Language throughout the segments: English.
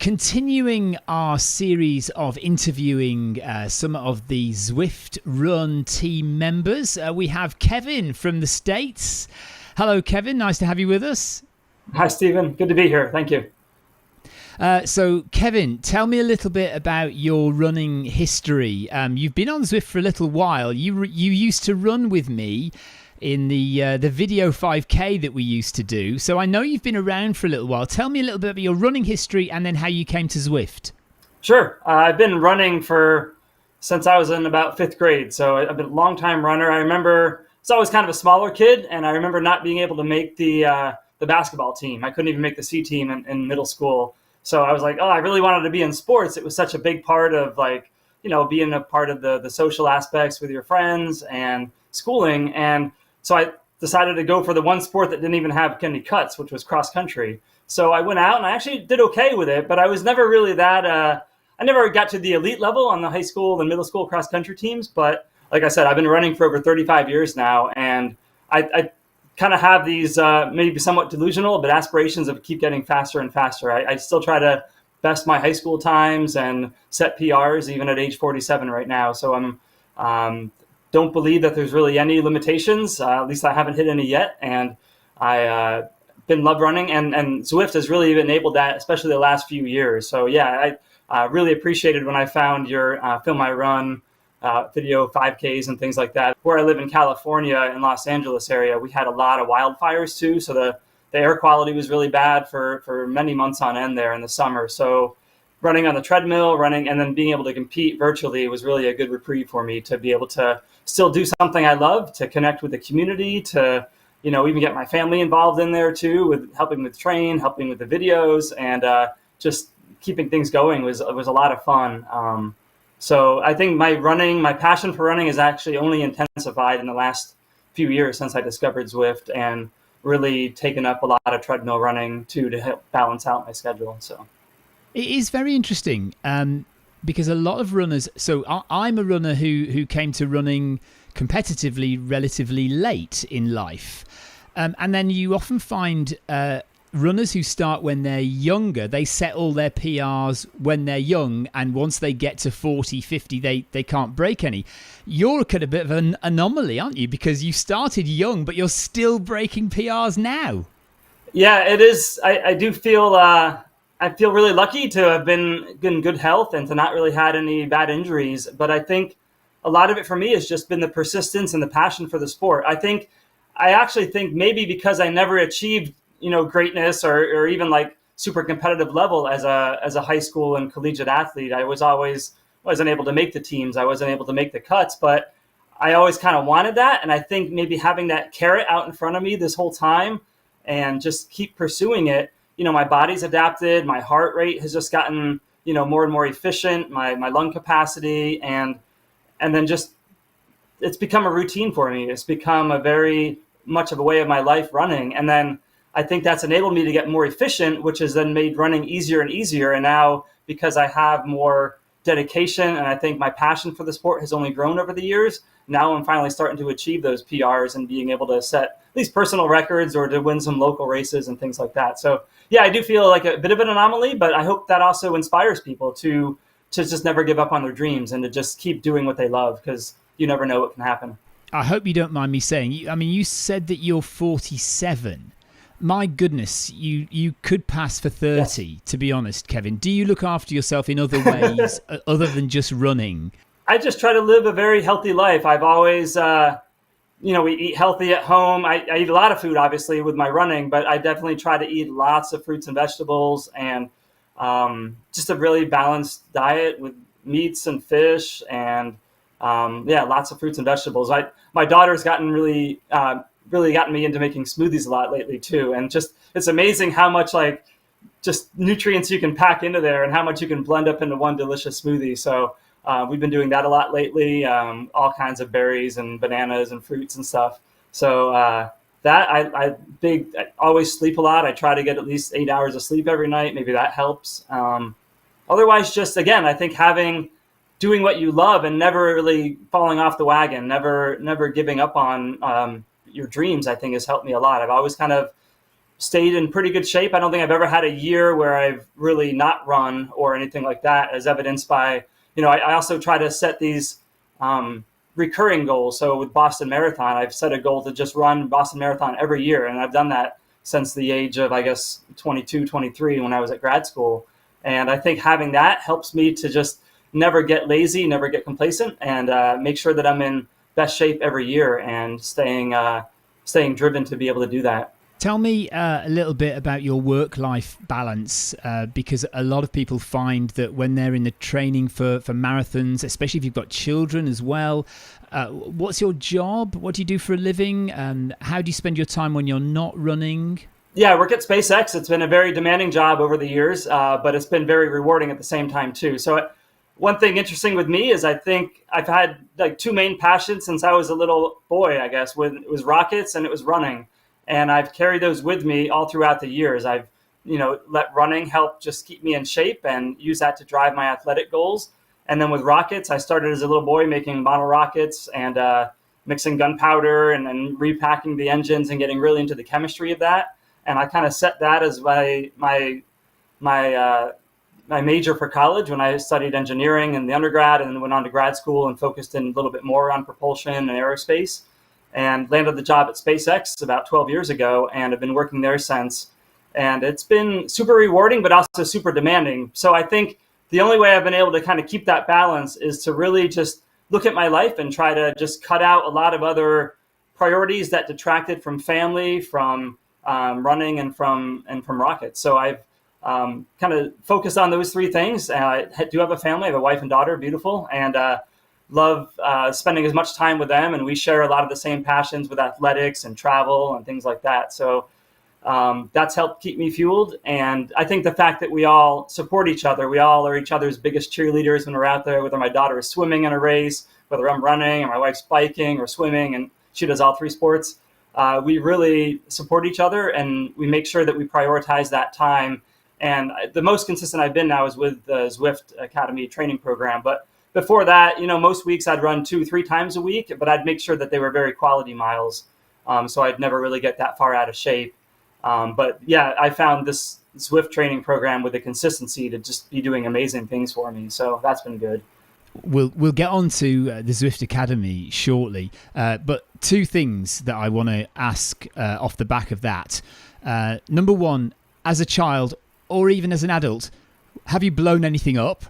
continuing our series of interviewing some of the Zwift Run team members, we have Kevin from the States. Hello, Kevin. Nice to have you with us. Hi, Stephen. Good to be here. Thank you. So, Kevin, tell me a little bit about your running history. You've been on Zwift for a little while. You used to run with me in the video 5K that we used to do. So I know you've been around for a little while. Tell me a little bit about your running history and then how you came to Zwift. Sure. I've been running since I was in about fifth grade. So I've been a long time runner. I remember I was always kind of a smaller kid, and I remember not being able to make the basketball team. I couldn't even make the C team in middle school. So I was like, oh, I really wanted to be in sports. It was such a big part of being a part of the social aspects with your friends and schooling. And so I decided to go for the one sport that didn't even have any cuts, which was cross country. So I went out and I actually did okay with it, but I was never really I never got to the elite level on the high school and middle school cross country teams. But like I said, I've been running for over 35 years now, and I kind of have these maybe somewhat delusional, but aspirations of keep getting faster and faster. I still try to best my high school times and set PRs even at age 47 right now. So I'm don't believe that there's really any limitations. At least I haven't hit any yet. And I been love running, and Zwift has really enabled that, especially the last few years. So yeah, I really appreciated when I found your Film My Run video 5Ks and things like that. Where I live in California, in Los Angeles area, we had a lot of wildfires too. So the air quality was really bad for many months on end there in the summer. So running on the treadmill, and then being able to compete virtually was really a good reprieve for me to be able to still do something I love, to connect with the community, to, even get my family involved in there too, with helping with train, helping with the videos, and just keeping things going was a lot of fun. So I think my passion for running has actually only intensified in the last few years since I discovered Zwift, and really taken up a lot of treadmill running too to help balance out my schedule. So it is very interesting because a lot of runners. So I'm a runner who came to running competitively relatively late in life, and then you often find runners who start when they're younger. They set all their PRs when they're young, and once they get to 40, 50, they can't break any. You're kind of a bit of an anomaly, aren't you? Because you started young, but you're still breaking PRs now. Yeah, it is. I do feel I feel really lucky to have been in good health and to not really had any bad injuries. But I think a lot of it for me has just been the persistence and the passion for the sport. I actually think maybe because I never achieved, greatness or even like super competitive level as a high school and collegiate athlete, I wasn't able to make the teams. I wasn't able to make the cuts, but I always kind of wanted that. And I think maybe having that carrot out in front of me this whole time and just keep pursuing it, my body's adapted, my heart rate has just gotten, more and more efficient, my lung capacity, and then just, it's become a routine for me. It's become a very much of a way of my life running. And then I think that's enabled me to get more efficient, which has then made running easier and easier. And now, because I have more dedication and I think my passion for the sport has only grown over the years, now I'm finally starting to achieve those PRs and being able to set at least personal records or to win some local races and things like that. So yeah, I do feel like a bit of an anomaly, but I hope that also inspires people to just never give up on their dreams and to just keep doing what they love, because you never know what can happen. I hope you don't mind me saying, you said that you're 47. My goodness, you could pass for 30, yes. To be honest, Kevin. Do you look after yourself in other ways other than just running? I just try to live a very healthy life. I've always, we eat healthy at home. I eat a lot of food, obviously, with my running, but I definitely try to eat lots of fruits and vegetables, and just a really balanced diet with meats and fish, and lots of fruits and vegetables. My daughter's gotten really gotten me into making smoothies a lot lately too, and just it's amazing how much just nutrients you can pack into there and how much you can blend up into one delicious smoothie. So we've been doing that a lot lately, all kinds of berries and bananas and fruits and stuff. So I always sleep a lot. I try to get at least 8 hours of sleep every night. Maybe that helps. Otherwise, just again, I think doing what you love and never really falling off the wagon, never giving up on your dreams, I think has helped me a lot. I've always kind of stayed in pretty good shape. I don't think I've ever had a year where I've really not run or anything like that, as evidenced by, I also try to set these recurring goals. So with Boston Marathon, I've set a goal to just run Boston Marathon every year. And I've done that since the age of, I guess, 22, 23 when I was at grad school. And I think having that helps me to just never get lazy, never get complacent, and make sure that I'm in best shape every year and staying driven to be able to do that. Tell me a little bit about your work-life balance, because a lot of people find that when they're in the training for marathons, especially if you've got children as well, what's your job? What do you do for a living? How do you spend your time when you're not running? Yeah, I work at SpaceX. It's been a very demanding job over the years, but it's been very rewarding at the same time too. So one thing interesting with me is I think I've had like two main passions since I was a little boy, I guess. It was rockets and it was running. And I've carried those with me all throughout the years. I've, let running help just keep me in shape and use that to drive my athletic goals. And then with rockets, I started as a little boy making model rockets and mixing gunpowder and then repacking the engines and getting really into the chemistry of that. And I kind of set that as my major for college when I studied engineering in the undergrad, and then went on to grad school and focused in a little bit more on propulsion and aerospace, and landed the job at SpaceX about 12 years ago and have been working there since. And it's been super rewarding, but also super demanding. So I think the only way I've been able to kind of keep that balance is to really just look at my life and try to just cut out a lot of other priorities that detracted from family, from running, and from rockets. So I've kind of focused on those three things. I do have a family. I have a wife and daughter, beautiful, and love spending as much time with them. And we share a lot of the same passions with athletics and travel and things like that. So that's helped keep me fueled. And I think the fact that we all support each other, we all are each other's biggest cheerleaders when we're out there, whether my daughter is swimming in a race, whether I'm running, and my wife's biking or swimming, and she does all three sports. We really support each other, and we make sure that we prioritize that time. And the most consistent I've been now is with the Zwift Academy training program. But before that, most weeks I'd run 2-3 times a week, but I'd make sure that they were very quality miles. So I'd never really get that far out of shape. But yeah, I found this Zwift training program with the consistency to just be doing amazing things for me. So that's been good. We'll get on to the Zwift Academy shortly, but two things that I want to ask off the back of that. Number one, as a child or even as an adult, have you blown anything up?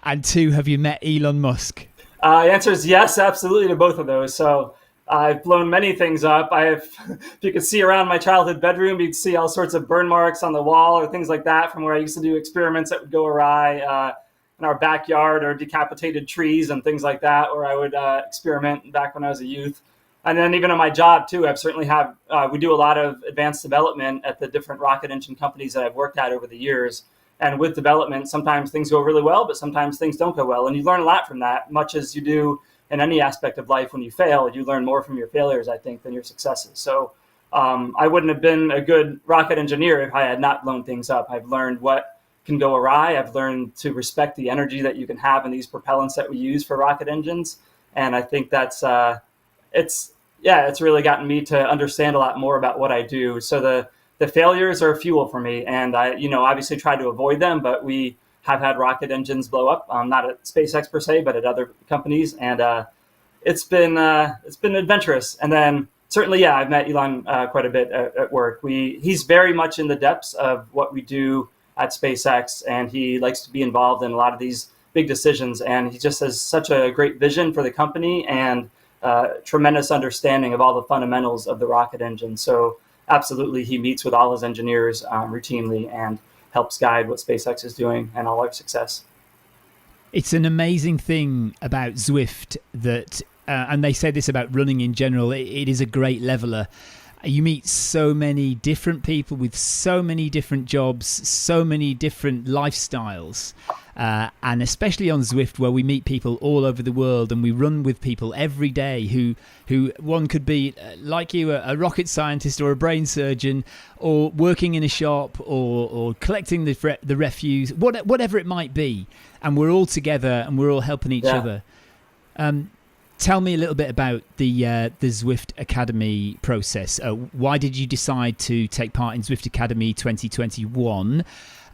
And two, have you met Elon Musk? The answer is yes, absolutely to both of those. So I've blown many things up. If you could see around my childhood bedroom, you'd see all sorts of burn marks on the wall or things like that from where I used to do experiments that would go awry. In our backyard, or decapitated trees and things like that, where I would experiment back when I was a youth. And then even in my job too, I've certainly we do a lot of advanced development at the different rocket engine companies that I've worked at over the years. And with development, sometimes things go really well, but sometimes things don't go well. And you learn a lot from that, much as you do in any aspect of life. When you fail, you learn more from your failures, I think, than your successes. So I wouldn't have been a good rocket engineer if I had not blown things up. I've learned what can go awry. I've learned to respect the energy that you can have in these propellants that we use for rocket engines. And I think that's, it's really gotten me to understand a lot more about what I do. So the failures are fuel for me. And I, obviously try to avoid them, but we have had rocket engines blow up, not at SpaceX per se, but at other companies. And it's been adventurous. And then certainly, yeah, I've met Elon quite a bit at work. He's very much in the depths of what we do at SpaceX, and he likes to be involved in a lot of these big decisions. And he just has such a great vision for the company and tremendous understanding of all the fundamentals of the rocket engine. So absolutely, he meets with all his engineers routinely and helps guide what SpaceX is doing and all our success. It's an amazing thing about Zwift that, and they say this about running in general, it is a great leveler. You meet so many different people with so many different jobs, so many different lifestyles. And especially on Zwift, where we meet people all over the world and we run with people every day who one could be like you, a rocket scientist or a brain surgeon, or working in a shop, or collecting the refuse, whatever it might be. And we're all together and we're all helping each other. Tell me a little bit about the Zwift Academy process. Why did you decide to take part in Zwift Academy 2021,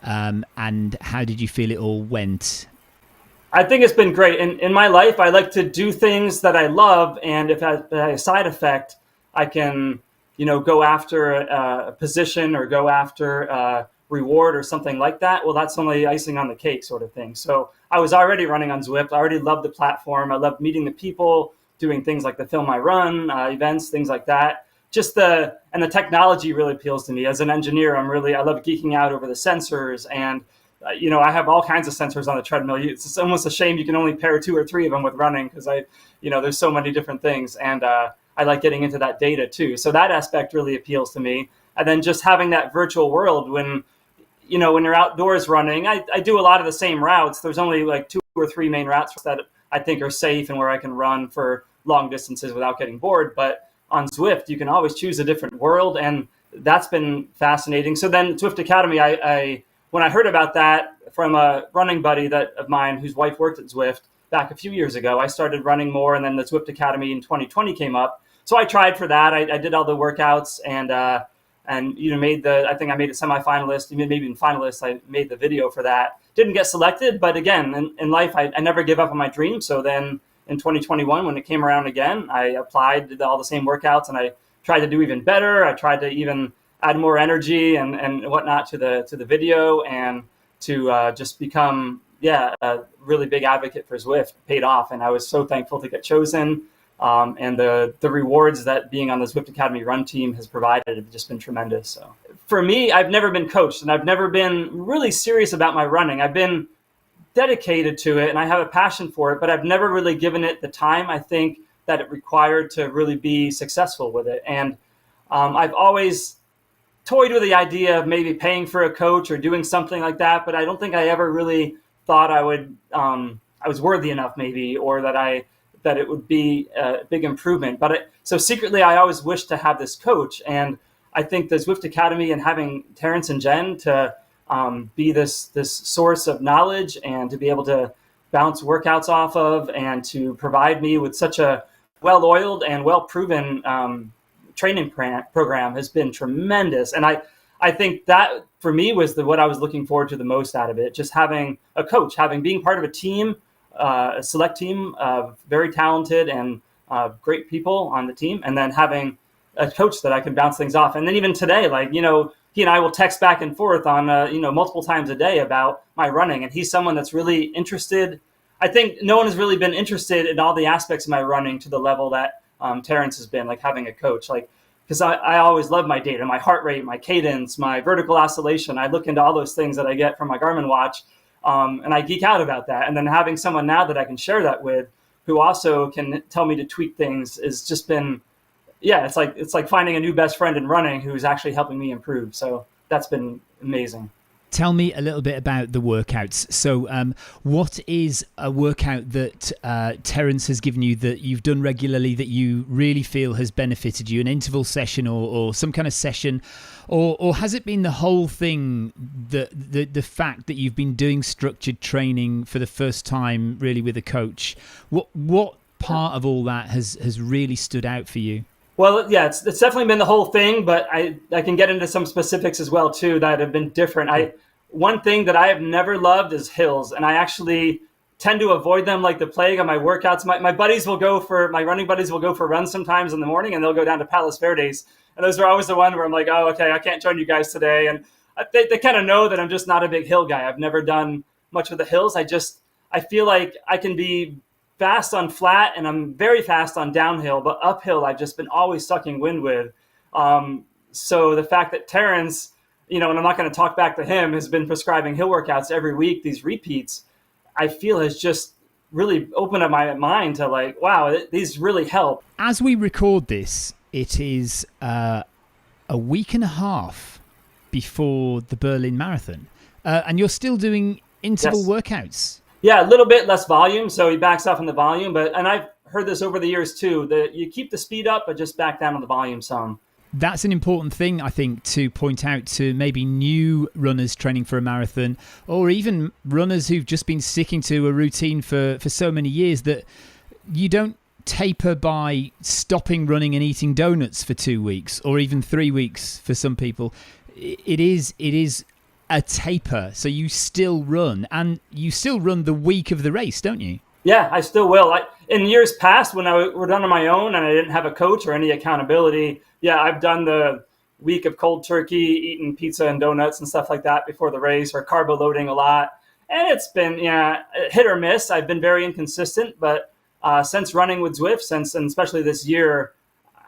and how did you feel it all went? I think it's been great. In my life, I like to do things that I love, and if I have a side effect, I can, go after a position or go after a reward or something like that. Well, that's only icing on the cake sort of thing. So I was already running on Zwift. I already loved the platform. I loved meeting the people, doing things like the Film My Run events, things like that. And the technology really appeals to me. As an engineer, I love geeking out over the sensors, and I have all kinds of sensors on the treadmill. It's almost a shame you can only pair 2 or 3 of them with running, because there's so many different things, and I like getting into that data too. So that aspect really appeals to me. And then just having that virtual world when you're outdoors running, I do a lot of the same routes. There's only like 2 or 3 main routes that I think are safe and where I can run for long distances without getting bored. But on Zwift, you can always choose a different world, and that's been fascinating. So then Zwift Academy, when I heard about that from a running buddy of mine whose wife worked at Zwift back a few years ago, I started running more, and then the Zwift Academy in 2020 came up. So I tried for that. I did all the workouts, and I made a semifinalist, maybe even finalist. I made the video for that. Didn't get selected, but again, in life, I never give up on my dream. So then in 2021, when it came around again, I applied, did all the same workouts, and I tried to do even better. I tried to even add more energy and whatnot to the video, and to just become a really big advocate for Zwift. Paid off, and I was so thankful to get chosen. And the rewards that being on the Zwift Academy run team has provided have just been tremendous. So for me, I've never been coached, and I've never been really serious about my running. I've been dedicated to it, and I have a passion for it, but I've never really given it the time I think that it required to really be successful with it. And I've always toyed with the idea of maybe paying for a coach or doing something like that, but I don't think I ever really thought I was worthy enough, maybe, or that it would be a big improvement. So secretly, I always wished to have this coach. And I think the Zwift Academy and having Terrence and Jen to be this source of knowledge, and to be able to bounce workouts off of, and to provide me with such a well-oiled and well-proven training program has been tremendous. And I think that for me was what I was looking forward to the most out of it. Just having a coach, being part of a team, a select team of very talented and great people on the team, and then having a coach that I can bounce things off. And then even today, he and I will text back and forth on multiple times a day about my running, and he's someone that's really interested. I think no one has really been interested in all the aspects of my running to the level that Terrence has been, like having a coach, because I always love my data, my heart rate, my cadence, my vertical oscillation. I look into all those things that I get from my Garmin watch. And I geek out about that. And then having someone now that I can share that with, who also can tell me to tweak things, has just been, it's like finding a new best friend in running who's actually helping me improve. So that's been amazing. Tell me a little bit about the workouts. So what is a workout that Terrence has given you that you've done regularly that you really feel has benefited you? An interval session or some kind of session? Or has it been the whole thing, the fact that you've been doing structured training for the first time really with a coach? What part of all that has really stood out for you? Well, yeah, it's definitely been the whole thing, but I can get into some specifics as well, too, that have been different. One thing that I have never loved is hills, and I actually tend to avoid them like the plague on my workouts. My running buddies will go for runs sometimes in the morning, and they'll go down to Palos Verdes. And those are always the one where I'm like, oh, okay, I can't join you guys today. And they kind of know that I'm just not a big hill guy. I've never done much with the hills. I feel like I can be fast on flat, and I'm very fast on downhill, but uphill I've just been always sucking wind with. So the fact that Terrence, and I'm not going to talk back to him, has been prescribing hill workouts every week, these repeats, I feel has just really opened up my mind to wow, these really help. As we record this, it is a week and a half before the Berlin Marathon, and you're still doing interval workouts. Yeah, a little bit less volume, so he backs off on the volume. And I've heard this over the years too, that you keep the speed up, but just back down on the volume some. That's an important thing, I think, to point out to maybe new runners training for a marathon, or even runners who've just been sticking to a routine for so many years, that you don't taper by stopping running and eating donuts for 2 weeks, or even 3 weeks for some people. It is a taper, so you still run, and you still run the week of the race, don't you? Yeah, I still will. In years past, when I were done on my own and I didn't have a coach or any accountability, yeah, I've done the week of cold turkey, eating pizza and donuts and stuff like that before the race, or carbo loading a lot. And it's been, hit or miss. I've been very inconsistent, but since running with Zwift, and especially this year,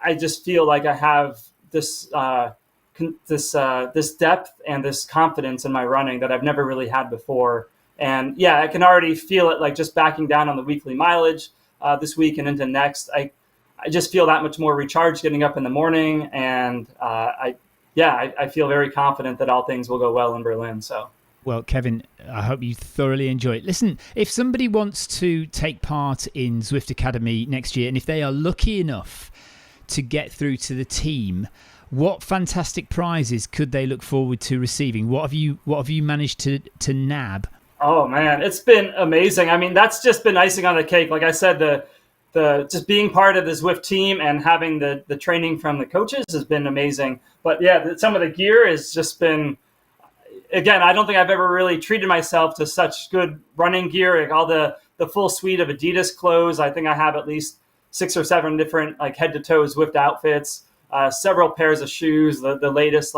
I just feel like I have this depth and this confidence in my running that I've never really had before. And yeah, I can already feel it, like just backing down on the weekly mileage this week and into next. I just feel that much more recharged getting up in the morning, and I feel very confident that all things will go well in Berlin. So. Well, Kevin, I hope you thoroughly enjoy it. Listen, if somebody wants to take part in Zwift Academy next year, and if they are lucky enough to get through to the team, what fantastic prizes could they look forward to receiving? What have you managed to nab? Oh man, it's been amazing. I mean, that's just been icing on the cake. Like I said, the just being part of the Zwift team and having the training from the coaches has been amazing. But yeah, some of the gear has just been, again, I don't think I've ever really treated myself to such good running gear. Like all the full suite of Adidas clothes. I think I have at least 6 or 7 different like head to toe Zwift outfits, several pairs of shoes, the latest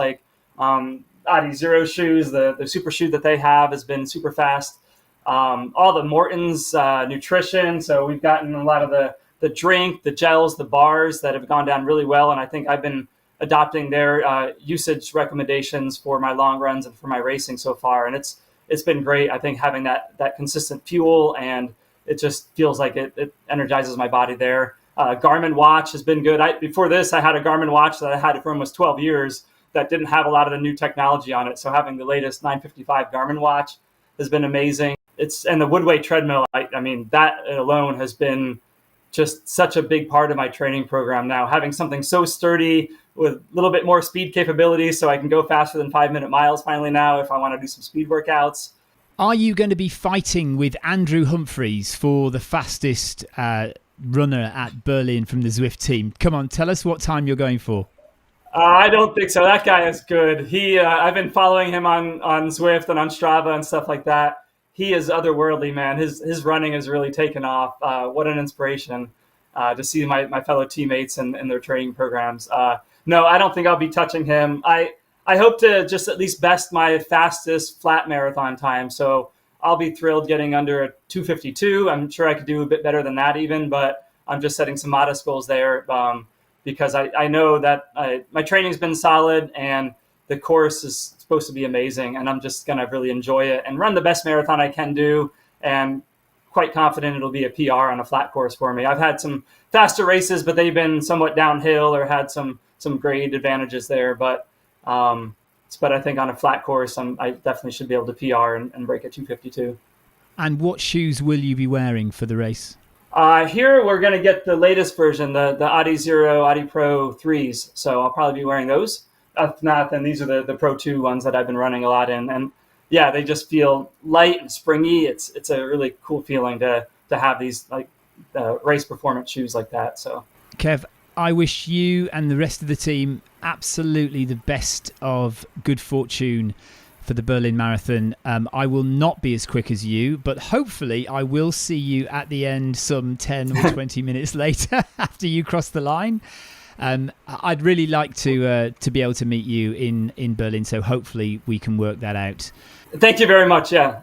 Adi Zero shoes, the super shoe that they have has been super fast. All the Morton's nutrition. So we've gotten a lot of the drink, the gels, the bars that have gone down really well. And I think I've been adopting their usage recommendations for my long runs and for my racing so far. And it's been great. I think having that consistent fuel, and it just feels like it energizes my body there. Garmin watch has been good. Before this, I had a Garmin watch that I had for almost 12 years that didn't have a lot of the new technology on it. So having the latest 955 Garmin watch has been amazing. And the Woodway treadmill, I mean, that alone has been just such a big part of my training program now. Having something so sturdy with a little bit more speed capability, so I can go faster than 5-minute miles finally now if I want to do some speed workouts. Are you going to be fighting with Andrew Humphreys for the fastest runner at Berlin from the Zwift team? Come on, tell us what time you're going for. I don't think so. That guy is good. I've been following him on Zwift and on Strava and stuff like that. He is otherworldly, man. His running has really taken off. What an inspiration to see my fellow teammates and their training programs. No, I don't think I'll be touching him. I hope to just at least best my fastest flat marathon time. So I'll be thrilled getting under a 2:52. I'm sure I could do a bit better than that even, but I'm just setting some modest goals there. Because I know that my training's been solid and the course is supposed to be amazing, and I'm just going to really enjoy it and run the best marathon I can do, and quite confident it'll be a PR on a flat course for me. I've had some faster races, but they've been somewhat downhill or had some grade advantages there. But I think on a flat course, I definitely should be able to PR and break a 2:52. And what shoes will you be wearing for the race? Here we're going to get the latest version, the Adi Zero, Adi Pro 3s. So I'll probably be wearing those. If not, then these are the Pro 2 ones that I've been running a lot in. And yeah, they just feel light and springy. It's a really cool feeling to have these like race performance shoes like that. So Kev, I wish you and the rest of the team absolutely the best of good fortune for the Berlin Marathon. I will not be as quick as you, but hopefully I will see you at the end some 10 or 20 minutes later after you cross the line. I'd really like to be able to meet you in Berlin, so hopefully we can work that out. Thank you very much. Yeah,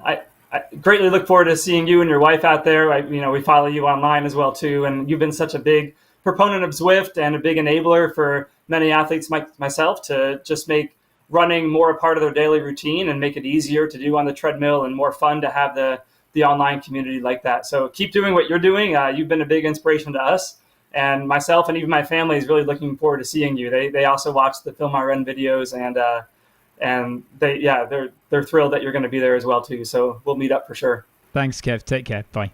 I greatly look forward to seeing you and your wife out there. We follow you online as well too, and you've been such a big proponent of Zwift and a big enabler for many athletes like myself to just make running more a part of their daily routine and make it easier to do on the treadmill and more fun to have the online community like that. So keep doing what you're doing. You've been a big inspiration to us, and myself and even my family is really looking forward to seeing you. They also watch the Film I Run videos, and they're thrilled that you're going to be there as well too. So we'll meet up for sure. Thanks, Kev. Take care. Bye.